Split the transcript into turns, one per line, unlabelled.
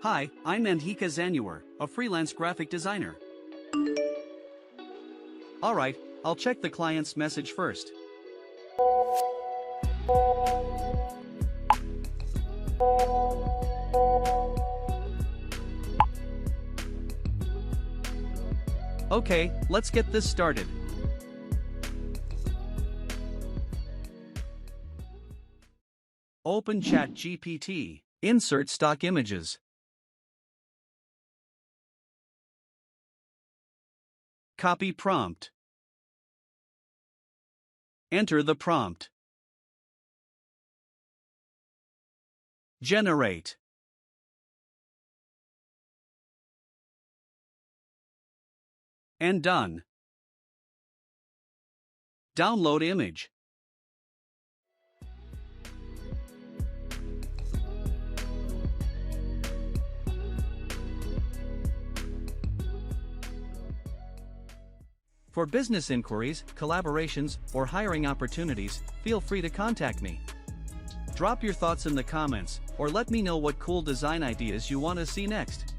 Hi, I'm Andhika Zanuar, a freelance graphic designer. Alright, I'll check the client's message first. Okay, let's get this started. Open Chat GPT. Insert stock images. Copy prompt. Enter the prompt. Generate. And done. Download image. For business inquiries, collaborations, or hiring opportunities, feel free to contact me. Drop your thoughts in the comments, or let me know what cool design ideas you want to see next.